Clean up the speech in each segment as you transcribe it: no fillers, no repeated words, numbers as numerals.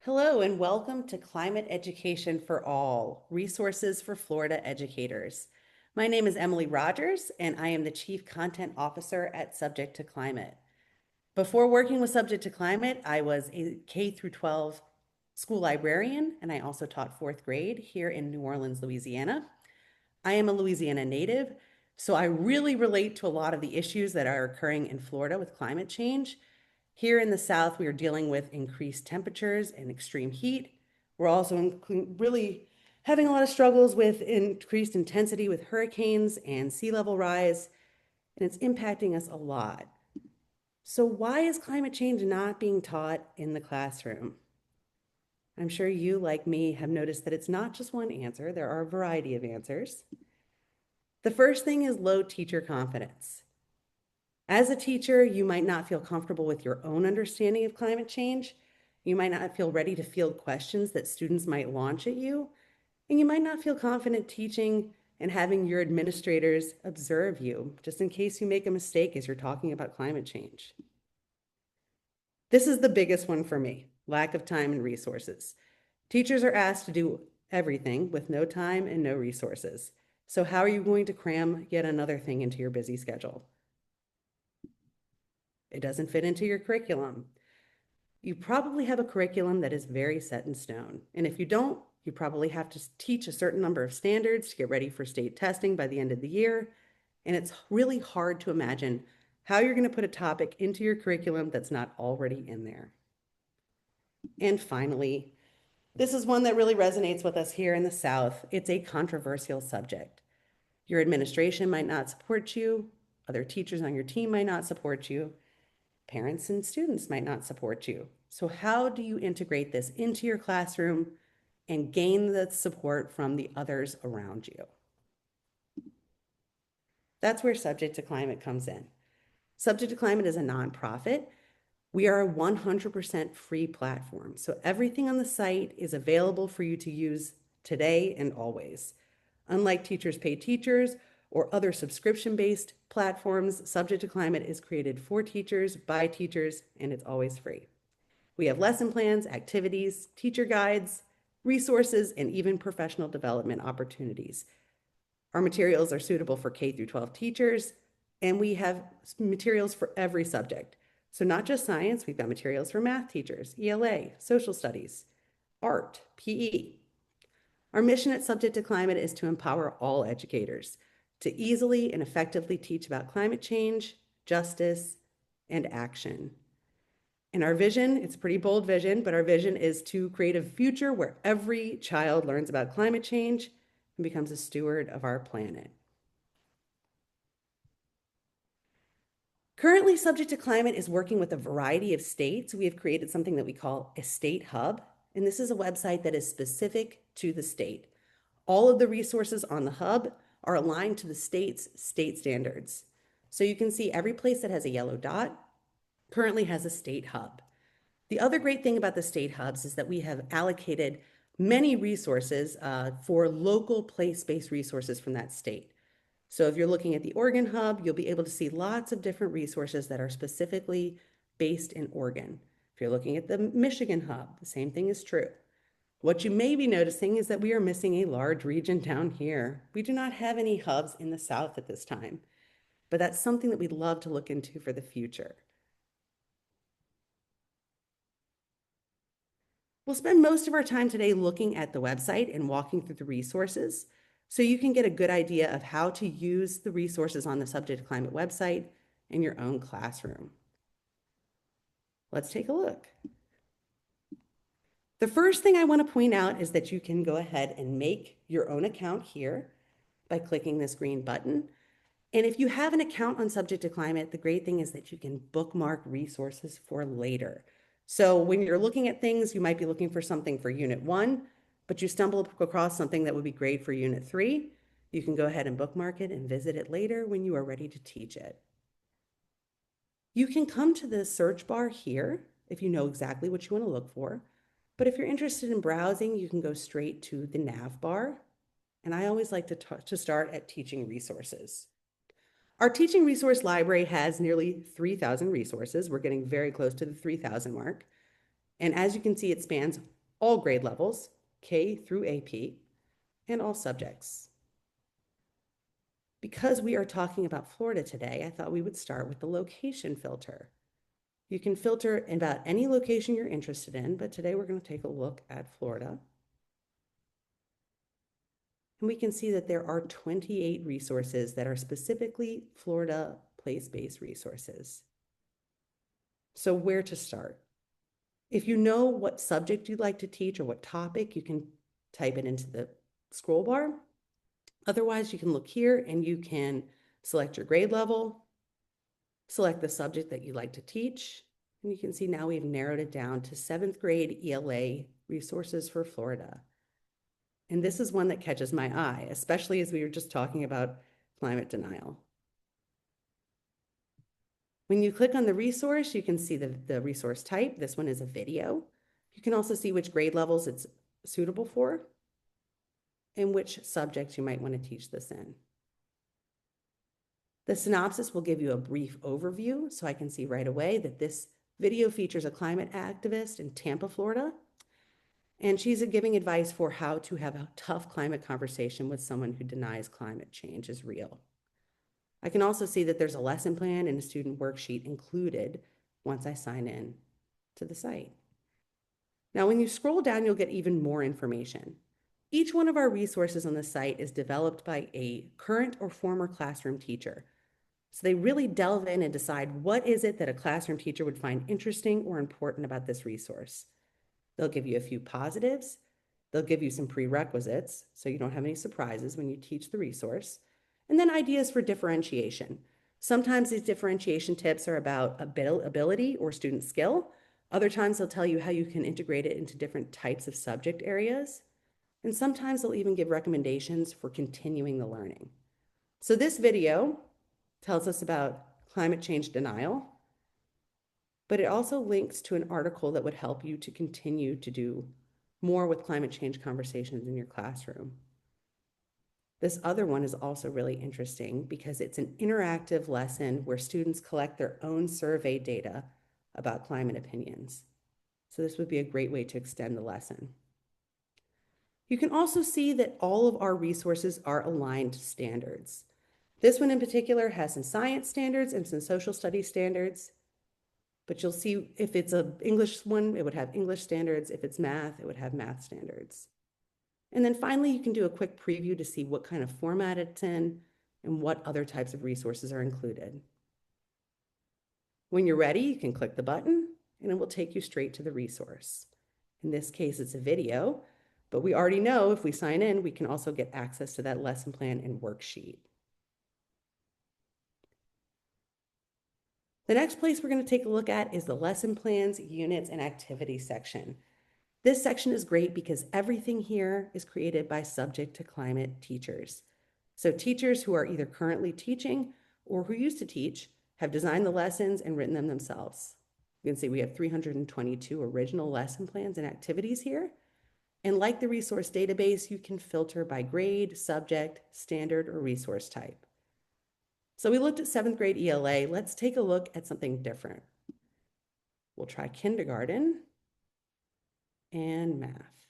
Hello and welcome to Climate Education for All, Resources for Florida Educators. My name is Emily Rogers and I am the Chief Content Officer at SubjectToClimate. Before working with SubjectToClimate, I was a K through 12 school librarian and I also taught fourth grade here in New Orleans, Louisiana. I am a Louisiana native, so I really relate to a lot of the issues that are occurring in Florida with climate change. Here in the South, we are dealing with increased temperatures and extreme heat. We're also really having a lot of struggles with increased intensity with hurricanes and sea level rise, and it's impacting us a lot. So why is climate change not being taught in the classroom? I'm sure you, like me, have noticed that it's not just one answer. There are a variety of answers. The first thing is low teacher confidence. As a teacher, you might not feel comfortable with your own understanding of climate change. You might not feel ready to field questions that students might launch at you. And you might not feel confident teaching and having your administrators observe you, just in case you make a mistake as you're talking about climate change. This is the biggest one for me, lack of time and resources. Teachers are asked to do everything with no time and no resources. So how are you going to cram yet another thing into your busy schedule? It doesn't fit into your curriculum. You probably have a curriculum that is very set in stone. And if you don't, you probably have to teach a certain number of standards to get ready for state testing by the end of the year. And it's really hard to imagine how you're going to put a topic into your curriculum that's not already in there. And finally, this is one that really resonates with us here in the South. It's a controversial subject. Your administration might not support you. Other teachers on your team might not support you. Parents and students might not support you. So how do you integrate this into your classroom and gain the support from the others around you? That's where SubjectToClimate comes in. SubjectToClimate is a nonprofit. We are a 100% free platform. So everything on the site is available for you to use today and always. Unlike Teachers Pay Teachers or other subscription-based platforms, SubjectToClimate is created for teachers, by teachers, and it's always free. We have lesson plans, activities, teacher guides, resources, and even professional development opportunities. Our materials are suitable for K through 12 teachers, and we have materials for every subject. So not just science, we've got materials for math teachers, ELA, social studies, art, PE. Our mission at SubjectToClimate is to empower all educators to easily and effectively teach about climate change, justice, and action. And our vision, it's a pretty bold vision, but our vision is to create a future where every child learns about climate change and becomes a steward of our planet. Currently, SubjectToClimate is working with a variety of states. We have created something that we call a state hub, and this is a website that is specific to the state. All of the resources on the hub are aligned to the state's state standards. So you can see every place that has a yellow dot currently has a state hub. The other great thing about the state hubs is that we have allocated many resources for local place-based resources from that state. So if you're looking at the Oregon hub, you'll be able to see lots of different resources that are specifically based in Oregon. If you're looking at the Michigan hub, the same thing is true. What you may be noticing is that we are missing a large region down here. We do not have any hubs in the South at this time, but that's something that we'd love to look into for the future. We'll spend most of our time today looking at the website and walking through the resources so you can get a good idea of how to use the resources on the SubjectToClimate website in your own classroom. Let's take a look. The first thing I want to point out is that you can go ahead and make your own account here by clicking this green button. And if you have an account on SubjectToClimate, the great thing is that you can bookmark resources for later. So when you're looking at things, you might be looking for something for Unit 1, but you stumble across something that would be great for Unit 3. You can go ahead and bookmark it and visit it later when you are ready to teach it. You can come to the search bar here if you know exactly what you want to look for. But if you're interested in browsing, you can go straight to the nav bar. And I always like to start at teaching resources. Our teaching resource library has nearly 3,000 resources. We're getting very close to the 3,000 mark. And as you can see, it spans all grade levels, K through AP, and all subjects. Because we are talking about Florida today, I thought we would start with the location filter. You can filter about any location you're interested in, but today we're going to take a look at Florida. And we can see that there are 28 resources that are specifically Florida place-based resources. So where to start? If you know what subject you'd like to teach or what topic, you can type it into the scroll bar. Otherwise, you can look here and you can select your grade level, select the subject that you'd like to teach, and you can see now we've narrowed it down to 7th grade ELA resources for Florida. And this is one that catches my eye, especially as we were just talking about climate denial. When you click on the resource, you can see the resource type. This one is a video. You can also see which grade levels it's suitable for and which subjects you might want to teach this in. The synopsis will give you a brief overview, so I can see right away that this video features a climate activist in Tampa, Florida, and she's giving advice for how to have a tough climate conversation with someone who denies climate change is real. I can also see that there's a lesson plan and a student worksheet included once I sign in to the site. Now, when you scroll down, you'll get even more information. Each one of our resources on the site is developed by a current or former classroom teacher. So they really delve in and decide what is it that a classroom teacher would find interesting or important about this resource. They'll give you a few positives. They'll give you some prerequisites so you don't have any surprises when you teach the resource. And then ideas for differentiation. Sometimes these differentiation tips are about ability or student skill. Other times they'll tell you how you can integrate it into different types of subject areas. And sometimes they'll even give recommendations for continuing the learning. So this video tells us about climate change denial, but it also links to an article that would help you to continue to do more with climate change conversations in your classroom. This other one is also really interesting because it's an interactive lesson where students collect their own survey data about climate opinions. So this would be a great way to extend the lesson. You can also see that all of our resources are aligned to standards. This one in particular has some science standards and some social studies standards, but you'll see if it's an English one, it would have English standards. If it's math, it would have math standards. And then finally, you can do a quick preview to see what kind of format it's in and what other types of resources are included. When you're ready, you can click the button and it will take you straight to the resource. In this case, it's a video, but we already know if we sign in, we can also get access to that lesson plan and worksheet. The next place we're going to take a look at is the lesson plans, units, and activities section. This section is great because everything here is created by SubjectToClimate teachers. So teachers who are either currently teaching or who used to teach have designed the lessons and written them themselves. You can see we have 322 original lesson plans and activities here. And like the resource database, you can filter by grade, subject, standard, or resource type. So we looked at 7th grade ELA. Let's take a look at something different. We'll try kindergarten and math.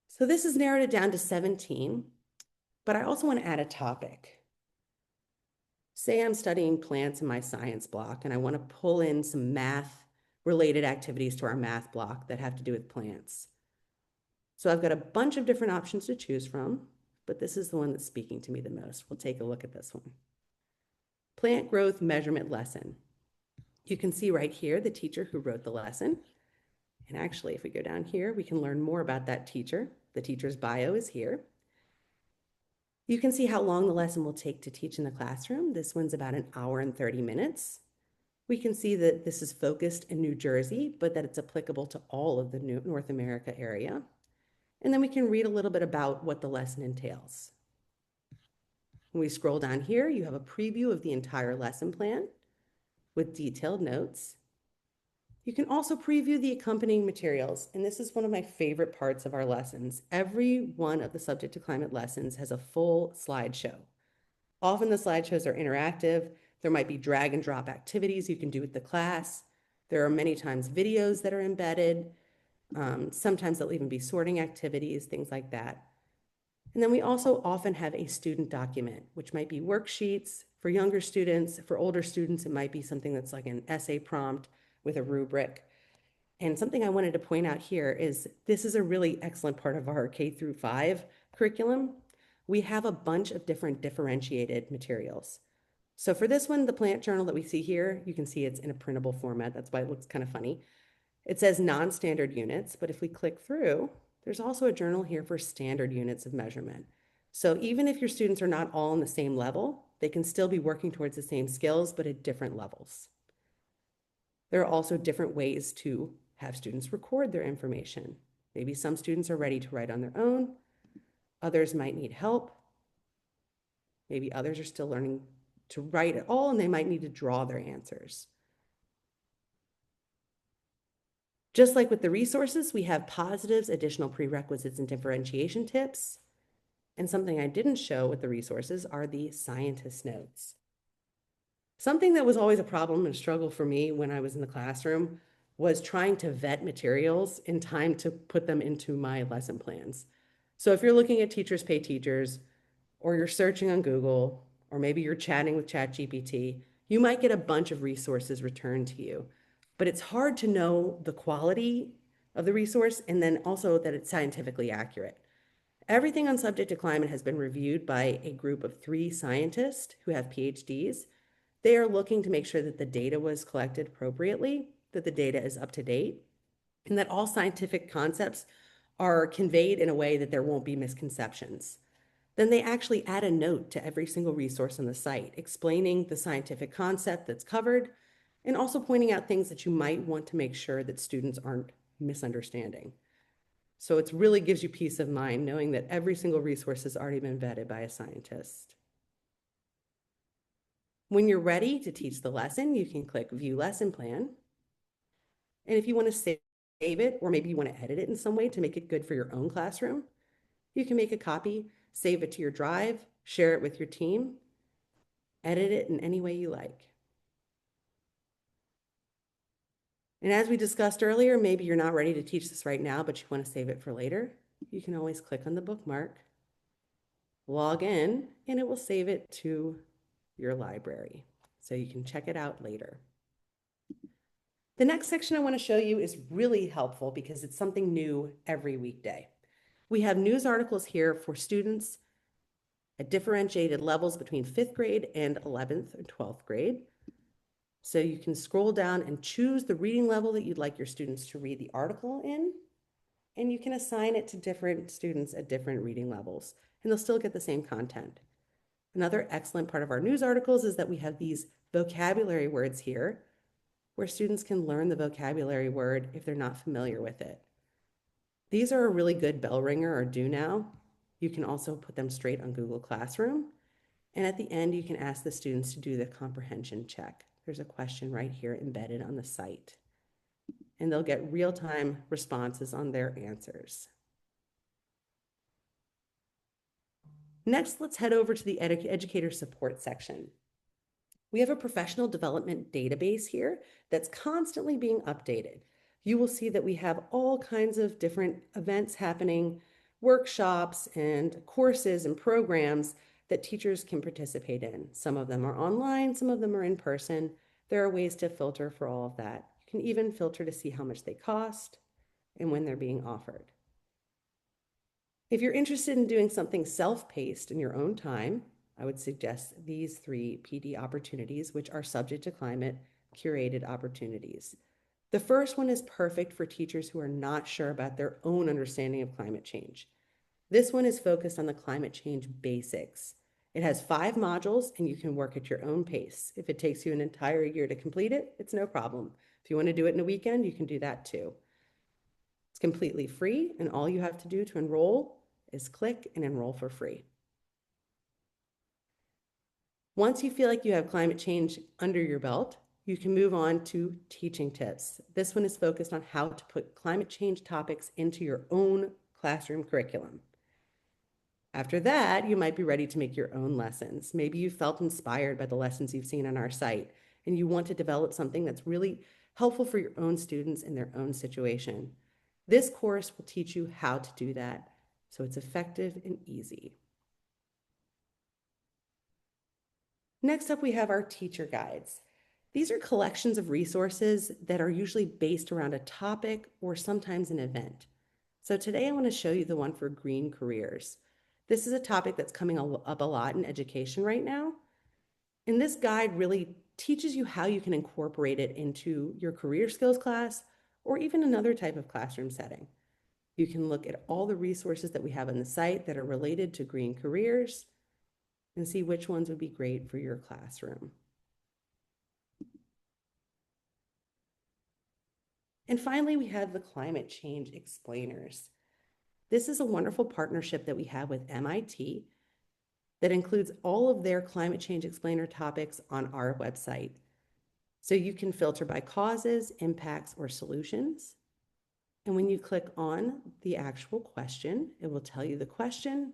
So this has narrowed it down to 17, but I also want to add a topic. Say I'm studying plants in my science block and I want to pull in some math related activities to our math block that have to do with plants. So I've got a bunch of different options to choose from, but this is the one that's speaking to me the most. We'll take a look at this one. Plant growth measurement lesson. You can see right here the teacher who wrote the lesson. And actually, if we go down here, we can learn more about that teacher. The teacher's bio is here. You can see how long the lesson will take to teach in the classroom. This one's about an hour and 30 minutes. We can see that this is focused in New Jersey, but that it's applicable to all of the North America area. And then we can read a little bit about what the lesson entails. When we scroll down here, you have a preview of the entire lesson plan with detailed notes. You can also preview the accompanying materials, and this is one of my favorite parts of our lessons. Every one of the SubjectToClimate lessons has a full slideshow. Often the slideshows are interactive. There might be drag and drop activities you can do with the class. There are many times videos that are embedded. Sometimes there'll even be sorting activities, things like that. And then we also often have a student document, which might be worksheets for younger students. For older students, it might be something that's like an essay prompt with a rubric. And something I wanted to point out here is this is a really excellent part of our K through 5 curriculum. We have a bunch of different differentiated materials. So for this one, the plant journal that we see here, you can see it's in a printable format. That's why it looks kind of funny. It says non-standard units, but if we click through, there's also a journal here for standard units of measurement. So even if your students are not all on the same level, they can still be working towards the same skills, but at different levels. There are also different ways to have students record their information. Maybe some students are ready to write on their own. Others might need help. Maybe others are still learning to write at all, and they might need to draw their answers. Just like with the resources, we have positives, additional prerequisites, and differentiation tips. And something I didn't show with the resources are the scientist notes. Something that was always a problem and a struggle for me when I was in the classroom was trying to vet materials in time to put them into my lesson plans. So if you're looking at Teachers Pay Teachers, or you're searching on Google, or maybe you're chatting with ChatGPT, you might get a bunch of resources returned to you. But it's hard to know the quality of the resource and then also that it's scientifically accurate. Everything on Subject to Climate has been reviewed by a group of 3 scientists who have PhDs. They are looking to make sure that the data was collected appropriately, that the data is up to date, and that all scientific concepts are conveyed in a way that there won't be misconceptions. Then they actually add a note to every single resource on the site, explaining the scientific concept that's covered, and also pointing out things that you might want to make sure that students aren't misunderstanding. So it really gives you peace of mind knowing that every single resource has already been vetted by a scientist. When you're ready to teach the lesson, you can click View Lesson Plan. And if you want to save it, or maybe you want to edit it in some way to make it good for your own classroom, you can make a copy, save it to your drive, share it with your team, edit it in any way you like. And as we discussed earlier, maybe you're not ready to teach this right now, but you want to save it for later. You can always click on the bookmark, log in, and it will save it to your library. So you can check it out later. The next section I want to show you is really helpful because it's something new every weekday. We have news articles here for students at differentiated levels between 5th grade and 11th and 12th grade. So you can scroll down and choose the reading level that you'd like your students to read the article in, and you can assign it to different students at different reading levels, and they'll still get the same content. Another excellent part of our news articles is that we have these vocabulary words here, where students can learn the vocabulary word if they're not familiar with it. These are a really good bell ringer or do now. You can also put them straight on Google Classroom. And at the end, you can ask the students to do the comprehension check. There's a question right here embedded on the site. And they'll get real-time responses on their answers. Next, let's head over to the educator support section. We have a professional development database here that's constantly being updated. You will see that we have all kinds of different events happening, workshops and courses and programs that teachers can participate in. Some of them are online, some of them are in person. There are ways to filter for all of that. You can even filter to see how much they cost and when they're being offered. If you're interested in doing something self-paced in your own time, I would suggest these 3 PD opportunities, which are Subject to Climate curated opportunities. The first one is perfect for teachers who are not sure about their own understanding of climate change. This one is focused on the climate change basics. It has 5 modules and you can work at your own pace. If it takes you an entire year to complete it, it's no problem. If you want to do it in a weekend, you can do that too. It's completely free, and all you have to do to enroll is click and enroll for free. Once you feel like you have climate change under your belt, you can move on to teaching tips. This one is focused on how to put climate change topics into your own classroom curriculum. After that, you might be ready to make your own lessons. Maybe you felt inspired by the lessons you've seen on our site, and you want to develop something that's really helpful for your own students in their own situation. This course will teach you how to do that, so it's effective and easy. Next up, we have our teacher guides. These are collections of resources that are usually based around a topic or sometimes an event. So today I want to show you the one for green careers. This is a topic that's coming up a lot in education right now. And this guide really teaches you how you can incorporate it into your career skills class or even another type of classroom setting. You can look at all the resources that we have on the site that are related to green careers and see which ones would be great for your classroom. And finally, we have the climate change explainers. This is a wonderful partnership that we have with MIT that includes all of their climate change explainer topics on our website. So you can filter by causes, impacts, or solutions. And when you click on the actual question, it will tell you the question,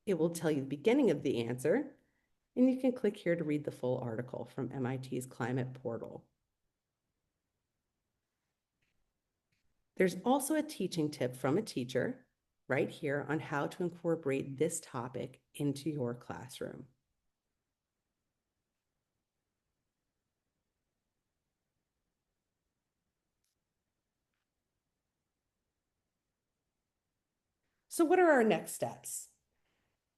it will tell you the beginning of the answer, and you can click here to read the full article from MIT's climate portal. There's also a teaching tip from a teacher right here on how to incorporate this topic into your classroom. So what are our next steps?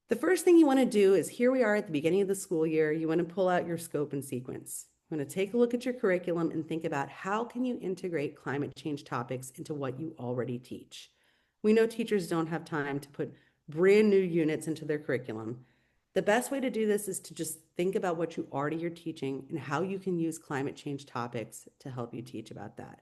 The first thing you want to do is, here we are at the beginning of the school year, you want to pull out your scope and sequence. You want to take a look at your curriculum and think about how can you integrate climate change topics into what you already teach. We know teachers don't have time to put brand new units into their curriculum. The best way to do this is to just think about what you already are teaching and how you can use climate change topics to help you teach about that.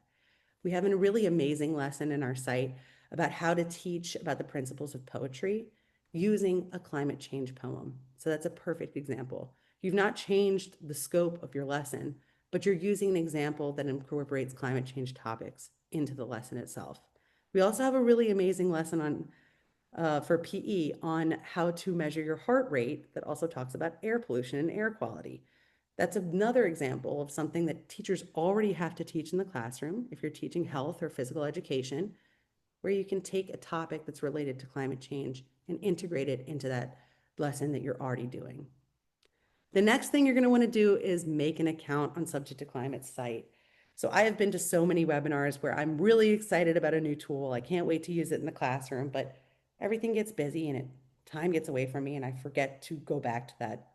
We have a really amazing lesson in our site about how to teach about the principles of poetry using a climate change poem. So that's a perfect example. You've not changed the scope of your lesson, but you're using an example that incorporates climate change topics into the lesson itself. We also have a really amazing lesson for PE on how to measure your heart rate that also talks about air pollution and air quality. That's another example of something that teachers already have to teach in the classroom if you're teaching health or physical education, where you can take a topic that's related to climate change and integrate it into that lesson that you're already doing. The next thing you're going to want to do is make an account on SubjectToClimate's site. So I have been to so many webinars where I'm really excited about a new tool. I can't wait to use it in the classroom, but everything gets busy and time gets away from me and I forget to go back to that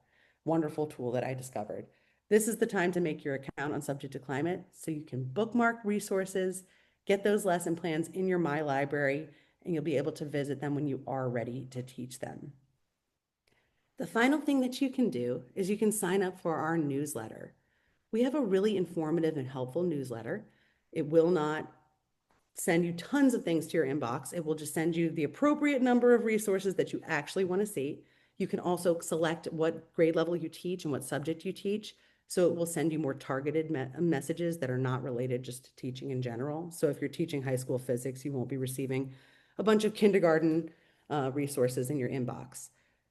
wonderful tool that I discovered. This is the time to make your account on SubjectToClimate so you can bookmark resources, get those lesson plans in your My Library, and you'll be able to visit them when you are ready to teach them. The final thing that you can do is you can sign up for our newsletter. We have a really informative and helpful newsletter. It will not send you tons of things to your inbox. It will just send you the appropriate number of resources that you actually want to see. You can also select what grade level you teach and what subject you teach. So it will send you more targeted messages that are not related just to teaching in general. So if you're teaching high school physics, you won't be receiving a bunch of kindergarten resources in your inbox.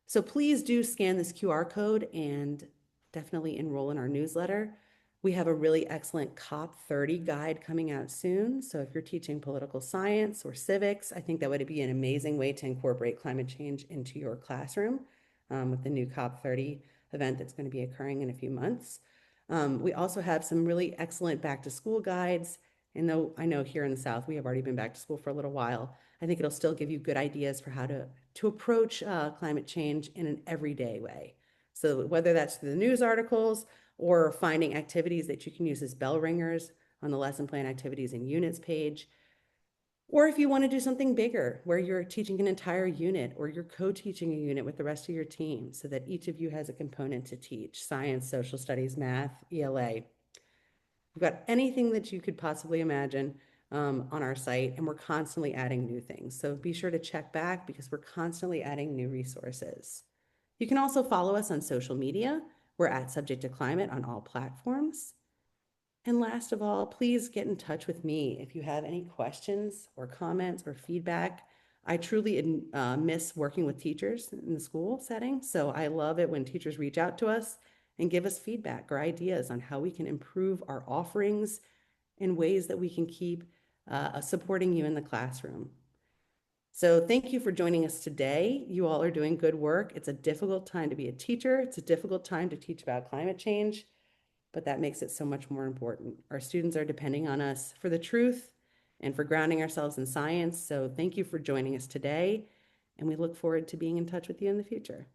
So please do scan this QR code and definitely enroll in our newsletter. We have a really excellent COP30 guide coming out soon. So if you're teaching political science or civics, I think that would be an amazing way to incorporate climate change into your classroom with the new COP30 event that's going to be occurring in a few months. We also have some really excellent back to school guides. And though I know here in the South, we have already been back to school for a little while, I think it'll still give you good ideas for how to approach climate change in an everyday way. So whether that's through the news articles or finding activities that you can use as bell ringers on the lesson plan activities and units page, or if you want to do something bigger where you're teaching an entire unit or you're co-teaching a unit with the rest of your team so that each of you has a component to teach: science, social studies, math, ELA. We've got anything that you could possibly imagine on our site, and we're constantly adding new things. So be sure to check back because we're constantly adding new resources. You can also follow us on social media. We're at SubjectToClimate on all platforms. And last of all, please get in touch with me if you have any questions or comments or feedback. I truly miss working with teachers in the school setting, so I love it when teachers reach out to us and give us feedback or ideas on how we can improve our offerings and ways that we can keep supporting you in the classroom. So thank you for joining us today. You all are doing good work. It's a difficult time to be a teacher. It's a difficult time to teach about climate change, but that makes it so much more important. Our students are depending on us for the truth and for grounding ourselves in science. So thank you for joining us today, and we look forward to being in touch with you in the future.